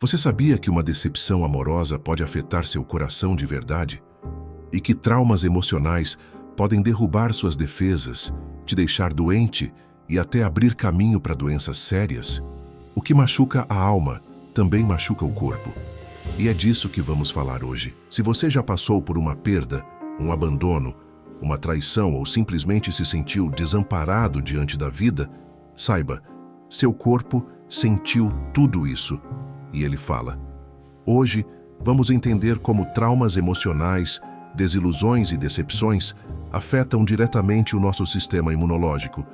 Você sabia que uma decepção amorosa pode afetar seu coração de verdade? E que traumas emocionais podem derrubar suas defesas, te deixar doente e até abrir caminho para doenças sérias? O que machuca a alma também machuca o corpo. E é disso que vamos falar hoje. Se você já passou por uma perda, um abandono, uma traição ou simplesmente se sentiu desamparado diante da vida, saiba, seu corpo sentiu tudo isso. E ele fala: hoje vamos entender como traumas emocionais, desilusões e decepções afetam diretamente o nosso sistema imunológico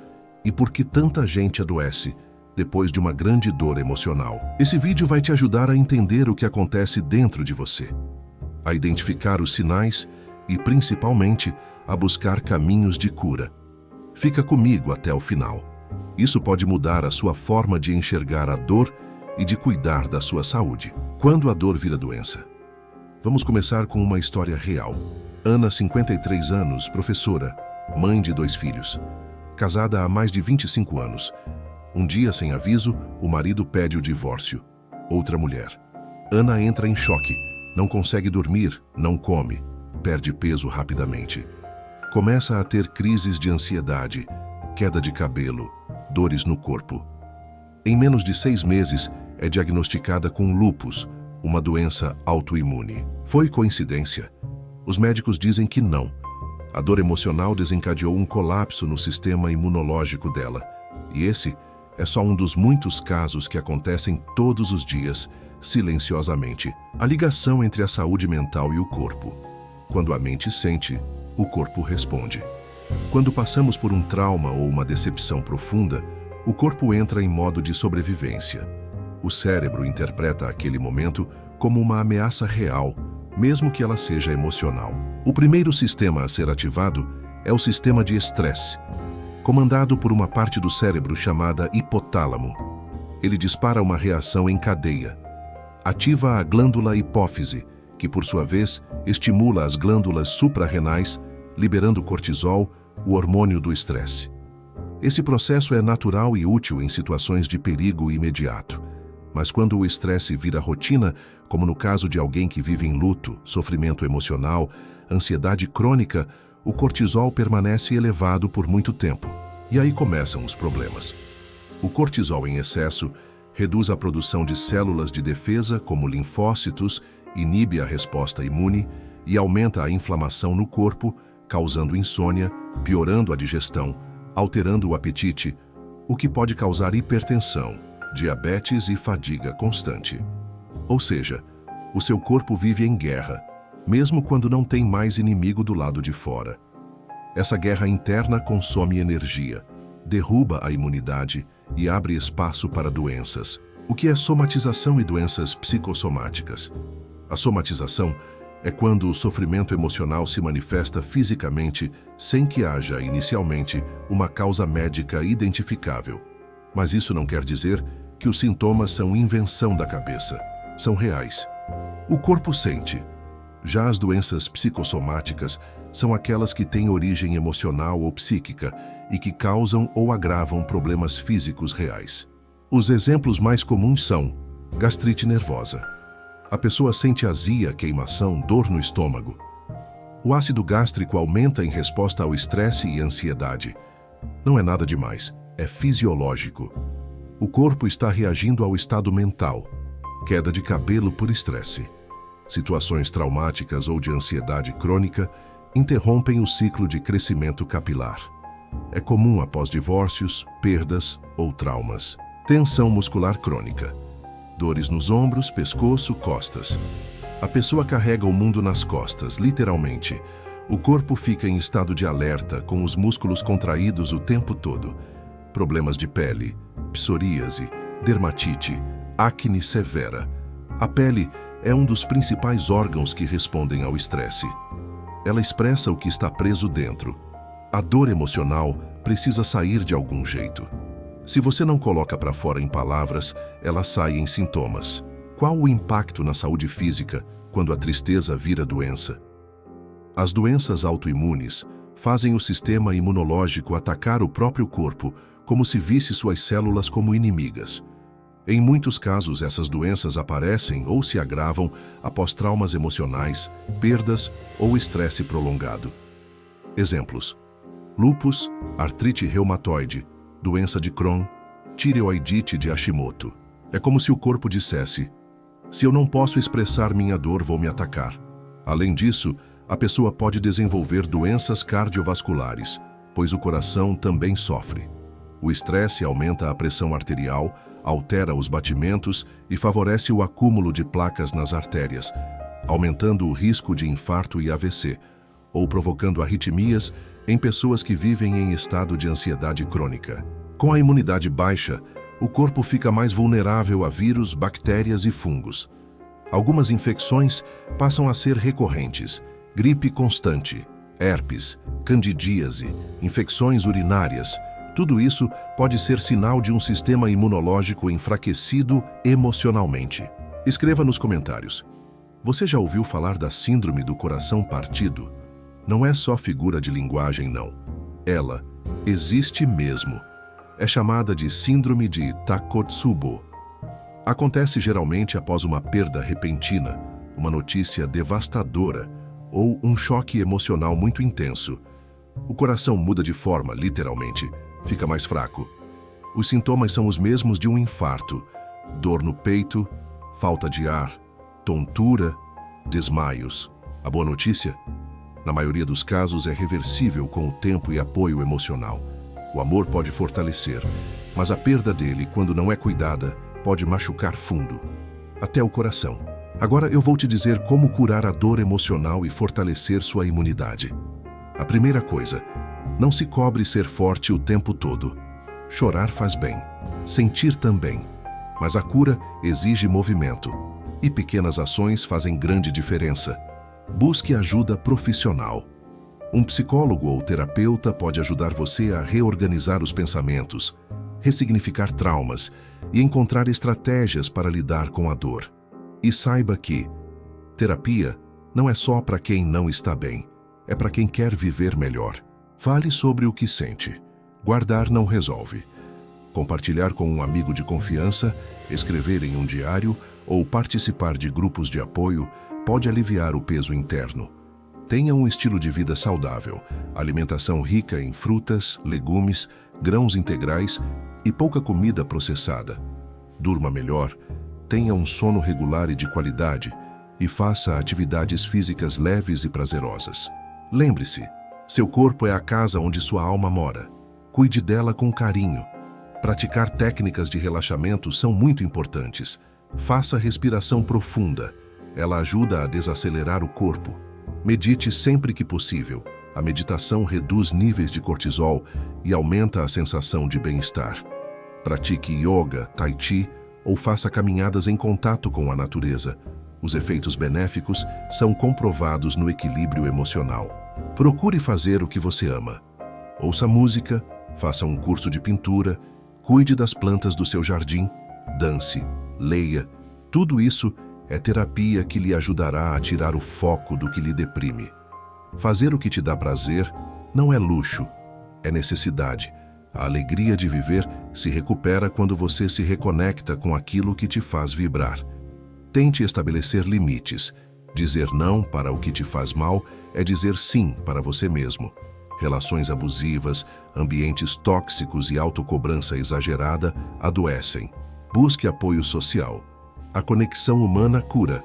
e por que tanta gente adoece depois de uma grande dor emocional. Esse vídeo vai te ajudar a entender o que acontece dentro de você, a identificar os sinais e, principalmente, a buscar caminhos de cura. Fica comigo até o final. Isso pode mudar a sua forma de enxergar a dor e de cuidar da sua saúde. Quando a dor vira doença? Vamos começar com uma história real. Ana, 53 anos, professora, mãe de 2 filhos. Casada há mais de 25 anos. Um dia, sem aviso, o marido pede o divórcio. Outra mulher. Ana entra em choque. Não consegue dormir, não come. Perde peso rapidamente. Começa a ter crises de ansiedade, queda de cabelo, dores no corpo. Em menos de 6 meses, é diagnosticada com lúpus, uma doença autoimune. Foi coincidência? Os médicos dizem que não. A dor emocional desencadeou um colapso no sistema imunológico dela. E esse é só um dos muitos casos que acontecem todos os dias, silenciosamente. A ligação entre a saúde mental e o corpo. Quando a mente sente, o corpo responde. Quando passamos por um trauma ou uma decepção profunda, o corpo entra em modo de sobrevivência. O cérebro interpreta aquele momento como uma ameaça real, mesmo que ela seja emocional. O primeiro sistema a ser ativado é o sistema de estresse, comandado por uma parte do cérebro chamada hipotálamo. Ele dispara uma reação em cadeia. Ativa a glândula hipófise, que por sua vez estimula as glândulas suprarrenais, liberando cortisol, o hormônio do estresse. Esse processo é natural e útil em situações de perigo imediato. Mas quando o estresse vira rotina, como no caso de alguém que vive em luto, sofrimento emocional, ansiedade crônica, o cortisol permanece elevado por muito tempo. E aí começam os problemas. O cortisol em excesso reduz a produção de células de defesa, como linfócitos, inibe a resposta imune e aumenta a inflamação no corpo, causando insônia, piorando a digestão, alterando o apetite, o que pode causar hipertensão, diabetes e fadiga constante. Ou seja, o seu corpo vive em guerra, mesmo quando não tem mais inimigo do lado de fora. Essa guerra interna consome energia, derruba a imunidade e abre espaço para doenças. O que é somatização e doenças psicossomáticas? A somatização é quando o sofrimento emocional se manifesta fisicamente sem que haja, inicialmente, uma causa médica identificável. Mas isso não quer dizer que os sintomas são invenção da cabeça. São reais. O corpo sente. Já as doenças psicossomáticas são aquelas que têm origem emocional ou psíquica e que causam ou agravam problemas físicos reais. Os exemplos mais comuns são gastrite nervosa. A pessoa sente azia, queimação, dor no estômago. O ácido gástrico aumenta em resposta ao estresse e ansiedade. Não é nada demais, é fisiológico. O corpo está reagindo ao estado mental. Queda de cabelo por estresse. Situações traumáticas ou de ansiedade crônica interrompem o ciclo de crescimento capilar. É comum após divórcios, perdas ou traumas. Tensão muscular crônica. Dores nos ombros, pescoço, costas. A pessoa carrega o mundo nas costas, literalmente. O corpo fica em estado de alerta, com os músculos contraídos o tempo todo. Problemas de pele, psoríase, dermatite, acne severa. A pele é um dos principais órgãos que respondem ao estresse. Ela expressa o que está preso dentro. A dor emocional precisa sair de algum jeito. Se você não coloca para fora em palavras, ela sai em sintomas. Qual o impacto na saúde física quando a tristeza vira doença? As doenças autoimunes fazem o sistema imunológico atacar o próprio corpo como se visse suas células como inimigas. Em muitos casos, essas doenças aparecem ou se agravam após traumas emocionais, perdas ou estresse prolongado. Exemplos: lúpus, artrite reumatoide, doença de Crohn, tireoidite de Hashimoto. É como se o corpo dissesse: se eu não posso expressar minha dor, vou me atacar. Além disso, a pessoa pode desenvolver doenças cardiovasculares, pois o coração também sofre. O estresse aumenta a pressão arterial, altera os batimentos e favorece o acúmulo de placas nas artérias, aumentando o risco de infarto e AVC, ou provocando arritmias em pessoas que vivem em estado de ansiedade crônica. Com a imunidade baixa, o corpo fica mais vulnerável a vírus, bactérias e fungos. Algumas infecções passam a ser recorrentes: gripe constante, herpes, candidíase, infecções urinárias. Tudo isso pode ser sinal de um sistema imunológico enfraquecido emocionalmente. Escreva nos comentários: você já ouviu falar da síndrome do coração partido? Não é só figura de linguagem, não. Ela existe mesmo. É chamada de síndrome de Takotsubo. Acontece geralmente após uma perda repentina, uma notícia devastadora ou um choque emocional muito intenso. O coração muda de forma, literalmente, fica mais fraco. Os sintomas são os mesmos de um infarto: dor no peito, falta de ar, tontura, desmaios. A boa notícia? Na maioria dos casos é reversível com o tempo e apoio emocional. O amor pode fortalecer, mas a perda dele, quando não é cuidada, pode machucar fundo, até o coração. Agora eu vou te dizer como curar a dor emocional e fortalecer sua imunidade. A primeira coisa: não se cobre ser forte o tempo todo. Chorar faz bem, sentir também, mas a cura exige movimento, e pequenas ações fazem grande diferença. Busque ajuda profissional. Um psicólogo ou terapeuta pode ajudar você a reorganizar os pensamentos, ressignificar traumas e encontrar estratégias para lidar com a dor. E saiba que terapia não é só para quem não está bem, é para quem quer viver melhor. Fale sobre o que sente. Guardar não resolve. Compartilhar com um amigo de confiança, escrever em um diário ou participar de grupos de apoio pode aliviar o peso interno. Tenha um estilo de vida saudável, alimentação rica em frutas, legumes, grãos integrais e pouca comida processada. Durma melhor, tenha um sono regular e de qualidade e faça atividades físicas leves e prazerosas. Lembre-se, seu corpo é a casa onde sua alma mora. Cuide dela com carinho. Praticar técnicas de relaxamento são muito importantes. Faça respiração profunda. Ela ajuda a desacelerar o corpo. Medite sempre que possível. A meditação reduz níveis de cortisol e aumenta a sensação de bem-estar. Pratique yoga, tai chi ou faça caminhadas em contato com a natureza. Os efeitos benéficos são comprovados no equilíbrio emocional. Procure fazer o que você ama. Ouça música, faça um curso de pintura, cuide das plantas do seu jardim, dance, leia. Tudo isso é terapia que lhe ajudará a tirar o foco do que lhe deprime. Fazer o que te dá prazer não é luxo, é necessidade. A alegria de viver se recupera quando você se reconecta com aquilo que te faz vibrar. Tente estabelecer limites. Dizer não para o que te faz mal é dizer sim para você mesmo. Relações abusivas, ambientes tóxicos e autocobrança exagerada adoecem. Busque apoio social. A conexão humana cura.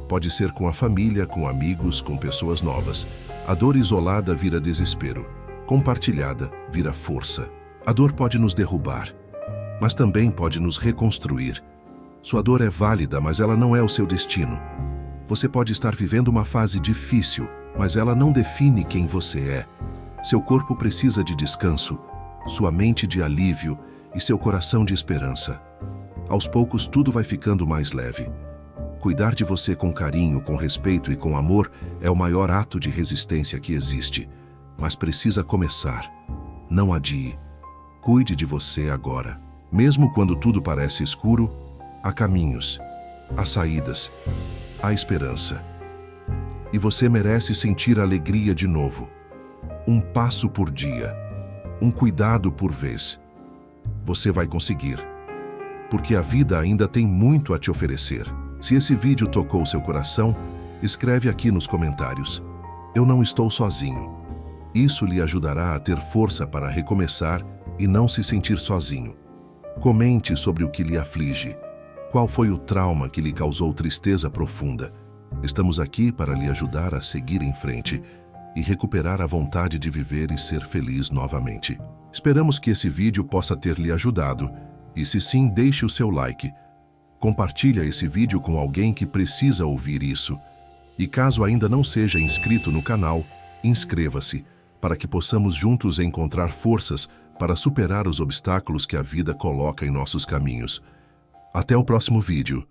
Pode ser com a família, com amigos, com pessoas novas. A dor isolada vira desespero. Compartilhada vira força. A dor pode nos derrubar, mas também pode nos reconstruir. Sua dor é válida, mas ela não é o seu destino. Você pode estar vivendo uma fase difícil, mas ela não define quem você é. Seu corpo precisa de descanso, sua mente de alívio e seu coração de esperança. Aos poucos, tudo vai ficando mais leve. Cuidar de você com carinho, com respeito e com amor é o maior ato de resistência que existe. Mas precisa começar. Não adie. Cuide de você agora. Mesmo quando tudo parece escuro, há caminhos, há saídas, há esperança. E você merece sentir alegria de novo. Um passo por dia, um cuidado por vez. Você vai conseguir. porque a vida ainda tem muito a te oferecer. Se esse vídeo tocou seu coração, escreve aqui nos comentários: "Eu não estou sozinho". Isso lhe ajudará a ter força para recomeçar e não se sentir sozinho. Comente sobre o que lhe aflige. Qual foi o trauma que lhe causou tristeza profunda? Estamos aqui para lhe ajudar a seguir em frente e recuperar a vontade de viver e ser feliz novamente. Esperamos que esse vídeo possa ter lhe ajudado e, se sim, deixe o seu like. Compartilhe esse vídeo com alguém que precisa ouvir isso. E caso ainda não seja inscrito no canal, inscreva-se para que possamos juntos encontrar forças para superar os obstáculos que a vida coloca em nossos caminhos. Até o próximo vídeo.